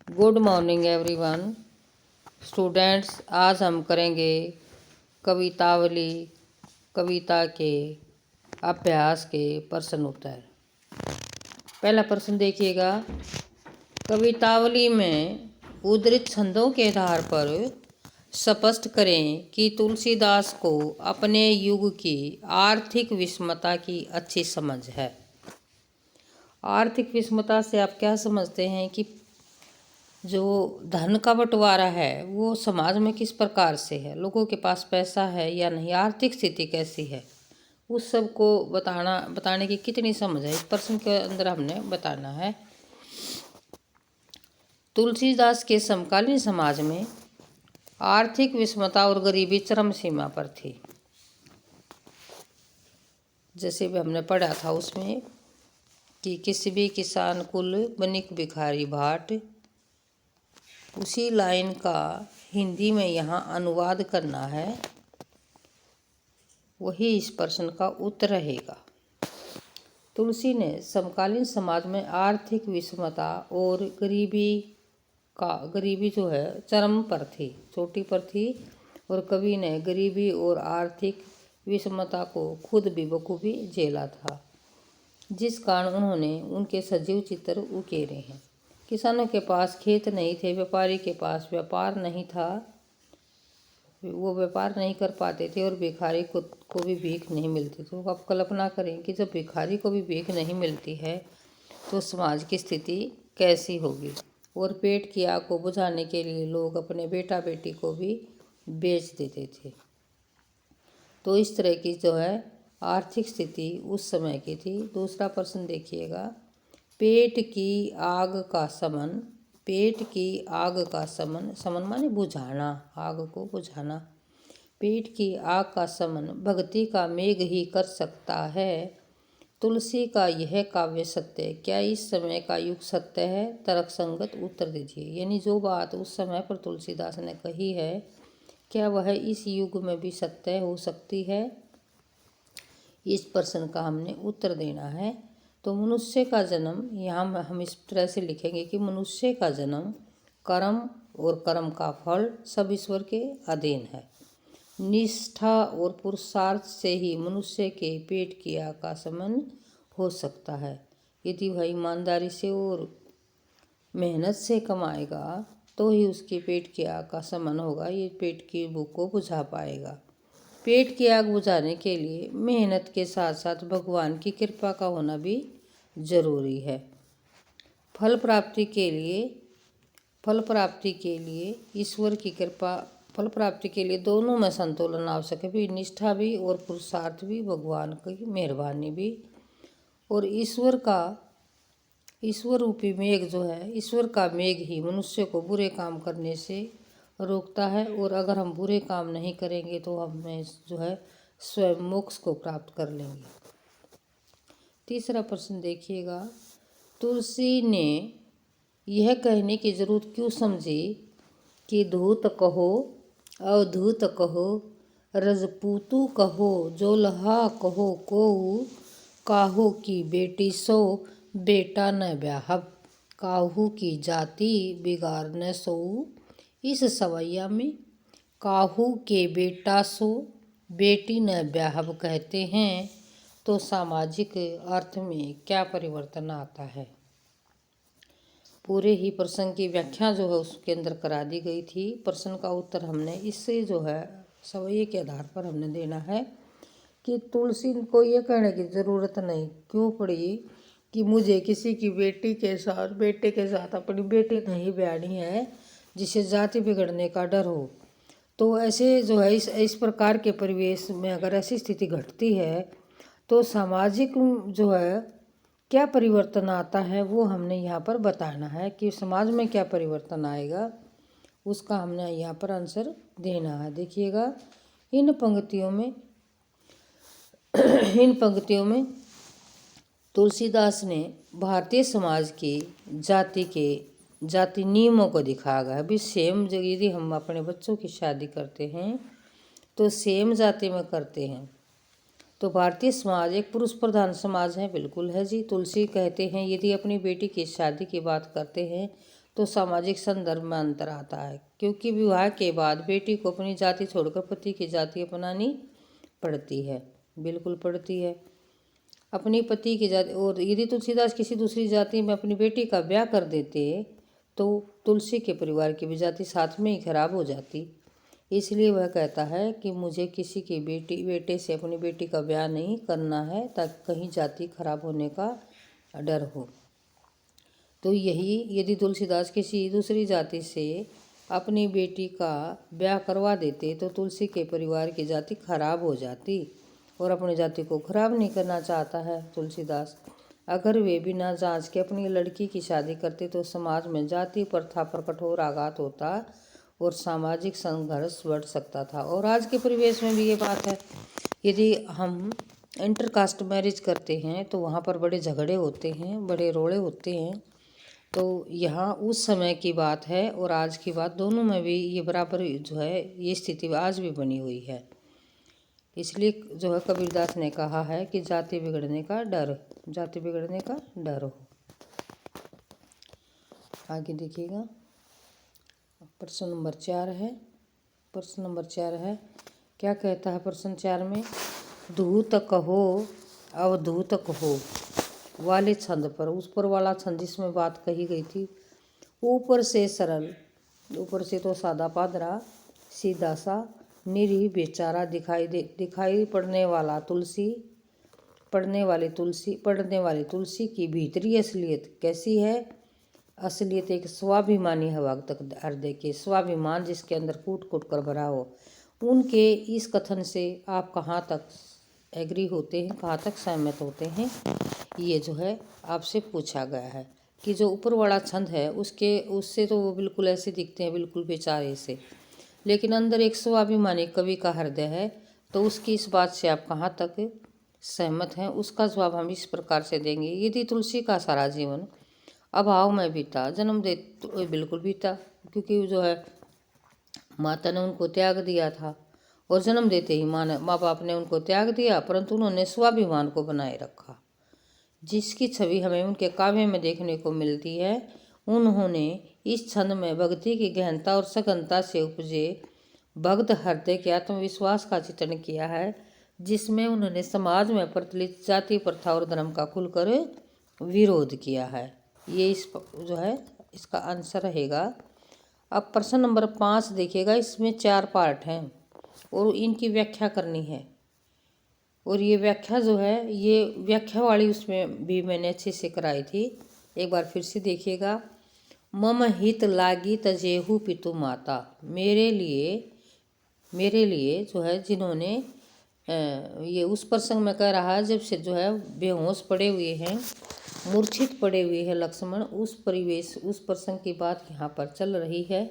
Good morning everyone. Students, आज हम करेंगे कवितावली, कविता के अभ्यास के प्रश्न उत्तर। पहला प्रश्न देखिएगा। कवितावली में उद्धृत छंदों के आधार पर स्पष्ट करें कि तुलसीदास को अपने युग की आर्थिक विषमता की अच्छी समझ है। आर्थिक विषमता से आप क्या समझते हैं कि जो धन का बंटवारा है वो समाज में किस प्रकार से है, लोगों के पास पैसा है या नहीं, आर्थिक स्थिति कैसी है, उस सब को बताने की कितनी समझ है, इस प्रश्न के अंदर हमने बताना है। तुलसीदास के समकालीन समाज में आर्थिक विषमता और गरीबी चरम सीमा पर थी। जैसे भी हमने पढ़ा था उसमें कि किसी भी किसान कुल बनिक भिखारी भाट, उसी लाइन का हिंदी में यहाँ अनुवाद करना है, वही इस प्रश्न का उत्तर रहेगा। तुलसी ने समकालीन समाज में आर्थिक विषमता और गरीबी जो है चरम पर थी, चोटी पर थी, और कवि ने गरीबी और आर्थिक विषमता को खुद भी बखूबी झेला था, जिस कारण उन्होंने उनके सजीव चित्र उकेरे हैं। किसानों के पास खेत नहीं थे, व्यापारी के पास व्यापार नहीं था, वो व्यापार नहीं कर पाते थे, और भिखारी को भी भीख नहीं मिलती। तो आप कल्पना करें कि जब भिखारी को भी भीख नहीं मिलती है तो समाज की स्थिति कैसी होगी। और पेट की आग को बुझाने के लिए लोग अपने बेटा बेटी को भी बेच देते थे। तो इस तरह की जो है आर्थिक स्थिति उस समय की थी। दूसरा प्रश्न देखिएगा। पेट की आग का समन, पेट की आग का समन, समन माने बुझाना, आग को बुझाना। पेट की आग का समन भक्ति का मेघ ही कर सकता है। तुलसी का यह काव्य सत्य, क्या इस समय का युग सत्य है? तर्क संगत उत्तर दीजिए। यानी जो बात उस समय पर तुलसीदास ने कही है, क्या वह इस युग में भी सत्य हो सकती है? इस प्रश्न का हमने उत्तर देना है। तो मनुष्य का जन्म, यहाँ हम इस तरह से लिखेंगे कि मनुष्य का जन्म, कर्म और कर्म का फल सब ईश्वर के अधीन है। निष्ठा और पुरुषार्थ से ही मनुष्य के पेट की आग का शमन हो सकता है। यदि वह ईमानदारी से और मेहनत से कमाएगा तो ही उसके पेट की आग का शमन होगा, ये पेट की भूख को बुझा पाएगा। पेट की आग बुझाने के लिए मेहनत के साथ साथ भगवान की कृपा का होना भी जरूरी है। फल प्राप्ति के लिए ईश्वर की कृपा, फल प्राप्ति के लिए दोनों में संतुलन आवश्यक है, भी निष्ठा भी और पुरुषार्थ भी, भगवान की मेहरबानी भी। और ईश्वर रूपी मेघ जो है, ईश्वर का मेघ ही मनुष्य को बुरे काम करने से रोकता है, और अगर हम बुरे काम नहीं करेंगे तो हमें जो है स्वयं मोक्ष को प्राप्त कर लेंगे। तीसरा प्रश्न देखिएगा। तुलसी ने यह कहने की जरूरत क्यों समझी कि धूत कहो, अवधूत कहो, रजपूतू कहो, जोलहा कहो, कोहू काहू की बेटी सो बेटा न ब्याहब, काहू की जाति बिगाड़ न सोऊ। इस सवैया में काहू के बेटा सो बेटी न ब्याहब कहते हैं, तो सामाजिक अर्थ में क्या परिवर्तन आता है? पूरे ही प्रश्न की व्याख्या जो है उसके अंदर करा दी गई थी। प्रश्न का उत्तर हमने इससे जो है सवैये के आधार पर हमने देना है कि तुलसी को ये कहने की ज़रूरत नहीं क्यों पड़ी कि मुझे किसी की बेटे के साथ अपनी बेटी नहीं ब्याहनी है जिसे जाति बिगड़ने का डर हो। तो ऐसे जो है इस प्रकार के परिवेश में अगर ऐसी स्थिति घटती है तो सामाजिक जो है क्या परिवर्तन आता है, वो हमने यहाँ पर बताना है कि समाज में क्या परिवर्तन आएगा, उसका हमने यहाँ पर आंसर देना है। देखिएगा, इन पंक्तियों में तुलसीदास ने भारतीय समाज की जाति नियमों को दिखाया गया है। अभी सेम यदि हम अपने बच्चों की शादी करते हैं तो सेम जाति में करते हैं। तो भारतीय समाज एक पुरुष प्रधान समाज है, बिल्कुल है जी। तुलसी कहते हैं यदि अपनी बेटी की शादी की बात करते हैं तो सामाजिक संदर्भ में अंतर आता है, क्योंकि विवाह के बाद बेटी को अपनी जाति छोड़कर पति की जाति अपनानी पड़ती है। बिल्कुल पड़ती है, अपनी पति की जाति। और यदि तुलसीदास किसी दूसरी जाति में अपनी बेटी का ब्याह कर देते तो तुलसी के परिवार की भी जाति साथ में ही खराब हो जाती। इसलिए वह कहता है कि मुझे किसी की बेटे से अपनी बेटी का ब्याह नहीं करना है, ताकि कहीं जाति खराब होने का डर हो। तो यही यदि तुलसीदास किसी दूसरी जाति से अपनी बेटी का ब्याह करवा देते तो तुलसी के परिवार की जाति खराब हो जाती, और अपनी जाति को खराब नहीं करना चाहता है तुलसीदास। अगर वे बिना जांच के अपनी लड़की की शादी करते तो समाज में जाति प्रथा पर कठोर आघात होता और सामाजिक संघर्ष बढ़ सकता था। और आज के परिवेश में भी ये बात है, यदि हम इंटरकास्ट मैरिज करते हैं तो वहाँ पर बड़े झगड़े होते हैं, बड़े रोड़े होते हैं। तो यहाँ उस समय की बात है और आज की बात, दोनों में भी ये बराबर जो है ये स्थिति आज भी बनी हुई है। इसलिए जो है कबीरदास ने कहा है कि जाति बिगड़ने का डर हो। आगे देखिएगा, प्रश्न नंबर 4 है। क्या कहता है प्रश्न 4 में? धूत कहो अवधूत कहो वाले छंद पर, उस पर वाला छंद जिसमें बात कही गई थी, ऊपर से सरल, ऊपर से तो सादा पादरा सीधा सा निरीह बेचारा दिखाई पड़ने वाली तुलसी की भीतरी असलियत कैसी है? असलियत एक स्वाभिमानी हवा तक हृदय के, स्वाभिमान जिसके अंदर कूट कूट कर भरा हो। उनके इस कथन से आप कहाँ तक एग्री होते हैं, कहाँ तक सहमत होते हैं? ये जो है आपसे पूछा गया है कि जो ऊपर वाला छंद है उससे तो वो बिल्कुल ऐसे दिखते हैं, बिल्कुल बेचारे से, लेकिन अंदर एक स्वाभिमानी कवि का हृदय है। तो उसकी इस बात से आप कहाँ तक सहमत हैं? उसका जवाब हम इस प्रकार से देंगे। यदि तुलसी का सारा जीवन अभाव में बीता, जन्म दे तो बिल्कुल बीता, क्योंकि जो है माता ने उनको त्याग दिया था और जन्म देते ही माँ बाप ने उनको त्याग दिया, परंतु उन्होंने स्वाभिमान को बनाए रखा, जिसकी छवि हमें उनके काव्य में देखने को मिलती है। उन्होंने इस छंद में भक्ति की गहनता और सघनता से उपजे भक्त हृदय के आत्मविश्वास का चित्रण किया है, जिसमें उन्होंने समाज में प्रचलित जाति प्रथा और धर्म का खुलकर विरोध किया है। ये इस जो है इसका आंसर रहेगा। अब प्रश्न नंबर 5 देखिएगा, इसमें 4 पार्ट हैं और इनकी व्याख्या करनी है। और ये व्याख्या जो है, ये व्याख्या वाली उसमें भी मैंने अच्छे से कराई थी, एक बार फिर से देखिएगा। मम हित लागी तजेहु पितु माता, मेरे लिए जो है जिन्होंने ये उस प्रसंग में कह रहा है जब से जो है बेहोश पड़े हुए हैं, मूर्छित पड़े हुए हैं लक्ष्मण, उस प्रसंग की बात यहाँ पर चल रही है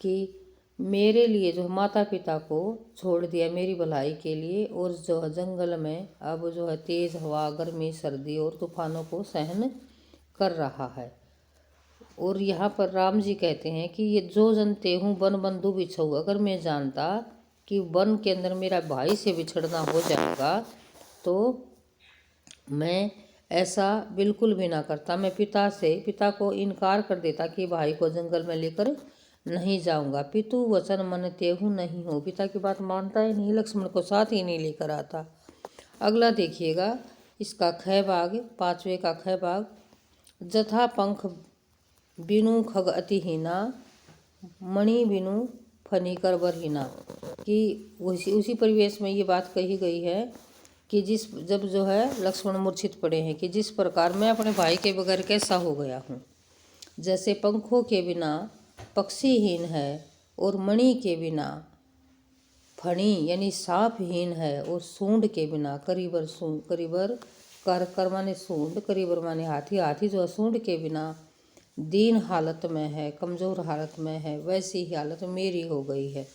कि मेरे लिए जो माता पिता को छोड़ दिया मेरी भलाई के लिए, और जो है जंगल में अब जो है तेज़ हवा, गर्मी, सर्दी और तूफानों को सहन कर रहा है। और यहाँ पर राम जी कहते हैं कि ये जो जनते हूँ वन बंधु बिछऊ, अगर मैं जानता कि वन के अंदर मेरा भाई से बिछड़ना हो जाएगा तो मैं ऐसा बिल्कुल भी ना करता। मैं पिता को इनकार कर देता कि भाई को जंगल में लेकर नहीं जाऊंगा। पितु वचन मन तेहु नहीं हो, पिता की बात मानता ही नहीं, लक्ष्मण को साथ ही नहीं लेकर आता। अगला देखिएगा, इसका ख भाग, 5वें का ख भाग। जथा पंख बिनु खग अतिहीना, मणि बिनु फनी कर हीना, कि उसी परिवेश में ये बात कही गई है कि जब जो है लक्ष्मण मूर्छित पड़े हैं कि जिस प्रकार मैं अपने भाई के बगैर कैसा हो गया हूँ। जैसे पंखों के बिना पक्षीहीन है और मणि के बिना फणी यानी सांपहीन है, और सूंड के बिना करीबर कर माने सूंड, करीबर माने हाथी जो है सूंड के बिना दीन हालत में है, कमज़ोर हालत में है, वैसी ही हालत मेरी हो गई है।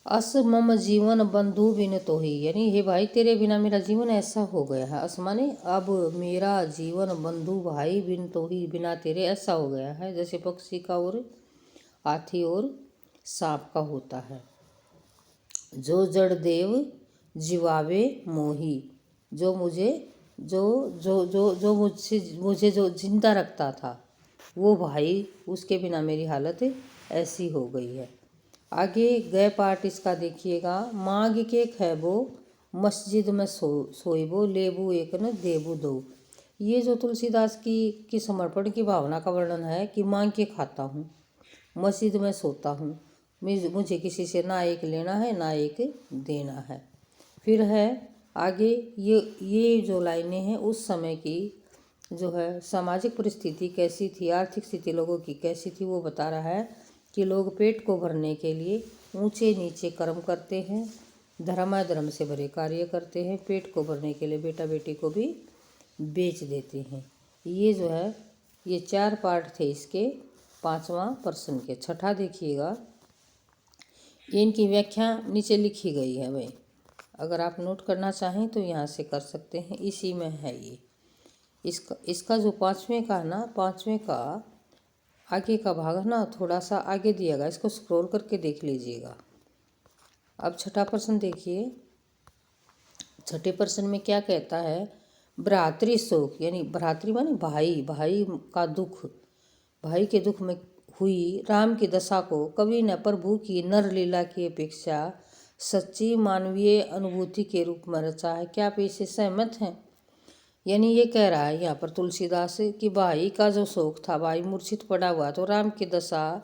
अस मम जीवन बंधु बिन तो ही, यानी हे भाई तेरे बिना मेरा जीवन ऐसा हो गया है। अस माने अब मेरा जीवन बंधु भाई बिन तो ही, बिना तेरे ऐसा हो गया है जैसे पक्षी का और हाथी और सांप का होता है। जो जड़ देव जीवावे मोही, जो मुझे जो जो जो जो मुझे जो जिंदा रखता था, वो भाई उसके बिना मेरी हालत ऐसी हो गई है। आगे गए पार्ट इसका देखिएगा। मांग के खैबो मस्जिद में सोइबो लेबू एक न देबू दो। ये जो तुलसीदास की समर्पण की भावना का वर्णन है कि मांग के खाता हूँ, मस्जिद में सोता हूँ, मुझे किसी से ना एक लेना है ना एक देना है। फिर है आगे ये जो लाइनें हैं उस समय की जो है सामाजिक परिस्थिति कैसी थी, आर्थिक स्थिति लोगों की कैसी थी, वो बता रहा है कि लोग पेट को भरने के लिए ऊंचे नीचे कर्म करते हैं, धर्माधर्म से भरे कार्य करते हैं, पेट को भरने के लिए बेटा बेटी को भी बेच देते हैं। ये जो है ये 4 पार्ट थे इसके 5वां प्रश्न के। छठा देखिएगा, इनकी व्याख्या नीचे लिखी गई है भाई, अगर आप नोट करना चाहें तो यहाँ से कर सकते हैं, इसी में है ये। इसका जो 5वें का ना 5वें का आगे का भाग है ना थोड़ा सा आगे दिएगा, इसको स्क्रॉल करके देख लीजिएगा। अब छठा प्रश्न देखिए। छठे प्रश्न में क्या कहता है, भ्रातृ शोक यानी भ्रातृ माने भाई, भाई का दुख, भाई के दुख में हुई राम की दशा को कवि ने प्रभु की नर लीला की अपेक्षा सच्ची मानवीय अनुभूति के रूप में रचा है। क्या आप इससे सहमत हैं? यानी ये कह रहा है यहाँ पर तुलसीदास कि भाई का जो शोक था, भाई मूर्छित पड़ा हुआ, तो राम की दशा,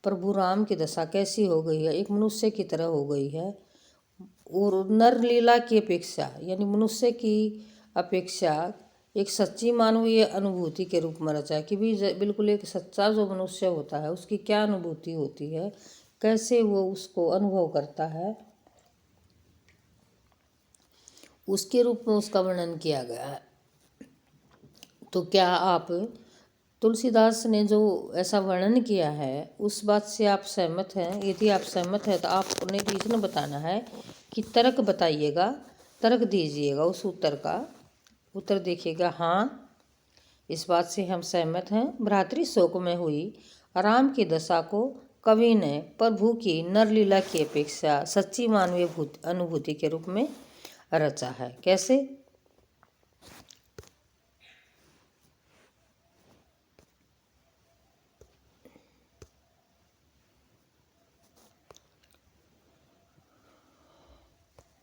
प्रभु राम की दशा कैसी हो गई है, एक मनुष्य की तरह हो गई है। और नर लीला की अपेक्षा यानी मनुष्य की अपेक्षा एक सच्ची मानवीय अनुभूति के रूप में रचा है कि भी बिल्कुल एक सच्चा जो मनुष्य होता है उसकी क्या अनुभूति होती है, कैसे वो उसको अनुभव करता है, उसके रूप में उसका वर्णन किया गया है। तो क्या आप तुलसीदास ने जो ऐसा वर्णन किया है उस बात से आप सहमत हैं? यदि आप सहमत हैं तो आपने रीजन बताना है कि तर्क बताइएगा, तर्क दीजिएगा उस उत्तर का। उत्तर देखिएगा, हाँ इस बात से हम सहमत हैं, भ्रातृ शोक में हुई राम की दशा को कवि ने प्रभु की नरलीला की अपेक्षा सच्ची मानवीय अनुभूति के रूप में रचा है। कैसे?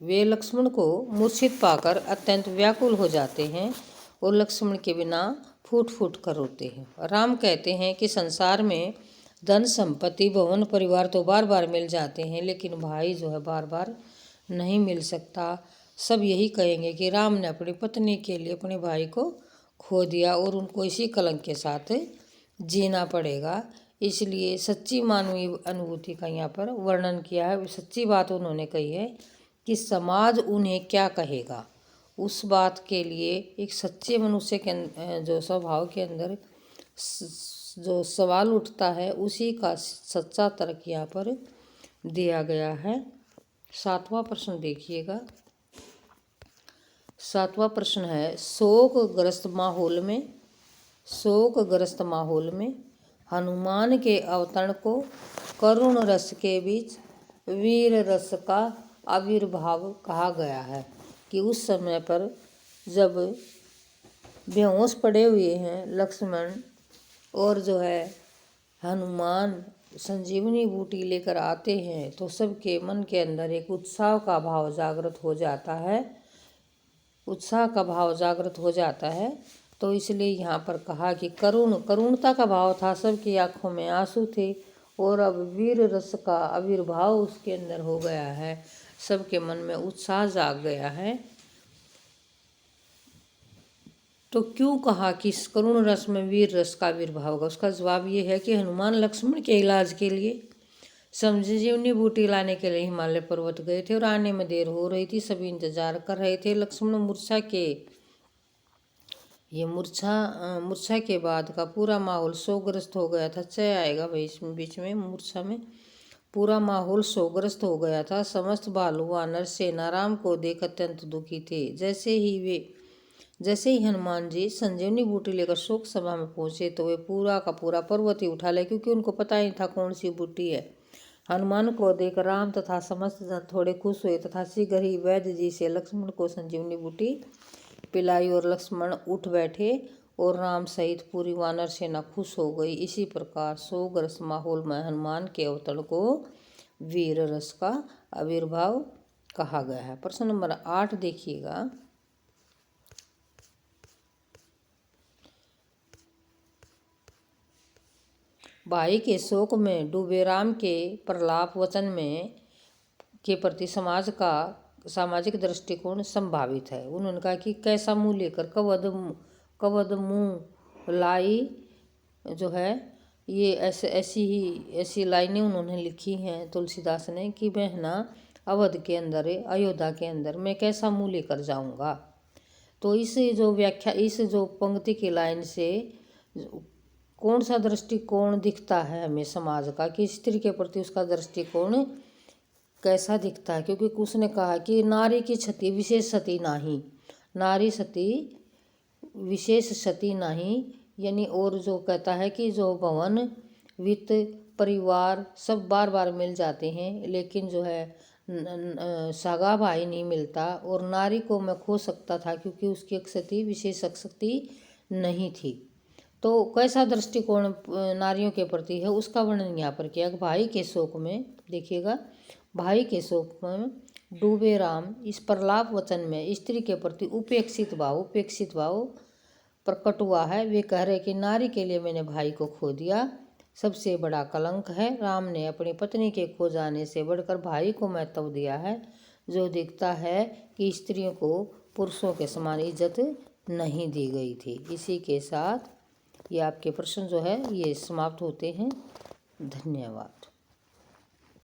वे लक्ष्मण को मूर्छित पाकर अत्यंत व्याकुल हो जाते हैं और लक्ष्मण के बिना फूट फूट कर रोते हैं। राम कहते हैं कि संसार में धन संपत्ति भवन परिवार तो बार बार मिल जाते हैं, लेकिन भाई जो है बार बार नहीं मिल सकता। सब यही कहेंगे कि राम ने अपनी पत्नी के लिए अपने भाई को खो दिया और उनको इसी कलंक के साथ जीना पड़ेगा। इसलिए सच्ची मानवीय अनुभूति का यहाँ पर वर्णन किया है। सच्ची बात उन्होंने कही है कि समाज उन्हें क्या कहेगा, उस बात के लिए एक सच्चे मनुष्य के जो स्वभाव के अंदर जो सवाल उठता है उसी का सच्चा तर्क यहाँ पर दिया गया है। 7वां प्रश्न देखिएगा। 7वां प्रश्न है, शोकग्रस्त माहौल में हनुमान के अवतरण को करुण रस के बीच वीर रस का आविर्भाव कहा गया है। कि उस समय पर जब बेहोश पड़े हुए हैं लक्ष्मण और जो है हनुमान संजीवनी बूटी लेकर आते हैं तो सबके मन के अंदर एक उत्साह का भाव जागृत हो जाता है, तो इसलिए यहाँ पर कहा कि करुणता का भाव था, सबकी आंखों में आंसू थे और अब वीर रस का आविर्भाव उसके अंदर हो गया है, सबके मन में उत्साह जाग गया है। तो क्यों कहा कि इस करुण रस में वीर रस का आविर्भाव होगा? उसका जवाब ये है कि हनुमान लक्ष्मण के इलाज के लिए संजीवनी बूटी लाने के लिए हिमालय पर्वत गए थे और आने में देर हो रही थी, सभी इंतजार कर रहे थे। लक्ष्मण मूर्छा के बाद का पूरा माहौल शोकग्रस्त हो गया था। चय आएगा भाई इसमें बीच में, मूर्छा में पूरा माहौल शोकग्रस्त हो गया था। समस्त भालू वानर सेना राम को देख अत्यंत दुखी थे। जैसे ही हनुमान जी संजीवनी बूटी लेकर शोक सभा में पहुंचे तो वे पूरा का पूरा पर्वत ही उठा ले, क्योंकि उनको पता ही था कौन सी बूटी है। हनुमान को देख राम तथा समस्त जन थोड़े खुश हुए तथा शीघ्र ही वैद्य जी से लक्ष्मण को संजीवनी बूटी पिलाई और लक्ष्मण उठ बैठे और राम सहित पूरी वानर सेना खुश हो गई। इसी प्रकार शोकग्रस्त माहौल में हनुमान के अवतरण को वीर रस का आविर्भाव कहा गया है। प्रश्न नंबर 8 देखिएगा। भाई के शोक में डूबे राम के प्रलाप वचन में के प्रति सामाजिक दृष्टिकोण संभावित है। उन्होंने कहा कि कैसा मुँह लेकर कवद मुँह लाई जो है, ये ऐसी लाइनें उन्होंने लिखी हैं तुलसीदास ने कि मैं ना अवध के अंदर, अयोध्या के अंदर मैं कैसा मुँह लेकर जाऊंगा। तो इस जो पंक्ति की लाइन से कौन सा दृष्टिकोण दिखता है हमें समाज का, कि स्त्री के प्रति उसका दृष्टिकोण कैसा दिखता है। क्योंकि उसने कहा कि नारी की क्षति विशेष सती नाही, नारी सती विशेष सती नाही, यानी और जो कहता है कि जो भवन वित्त परिवार सब बार बार मिल जाते हैं, लेकिन जो है सगा भाई नहीं मिलता। और नारी को मैं खो सकता था क्योंकि उसकी एक सती विशेष शक्ति नहीं थी। तो कैसा दृष्टिकोण नारियों के प्रति है उसका वर्णन यहाँ पर किया। भाई के शोक में देखिएगा, भाई के शोक में डूबे राम, इस प्रलाप वचन में स्त्री के प्रति उपेक्षित भाव प्रकट हुआ है। वे कह रहे कि नारी के लिए मैंने भाई को खो दिया, सबसे बड़ा कलंक है। राम ने अपनी पत्नी के खो जाने से बढ़कर भाई को महत्व दिया है, जो दिखता है कि स्त्रियों को पुरुषों के समान इज्जत नहीं दी गई थी। इसी के साथ ये आपके प्रश्न जो है ये समाप्त होते हैं। धन्यवाद।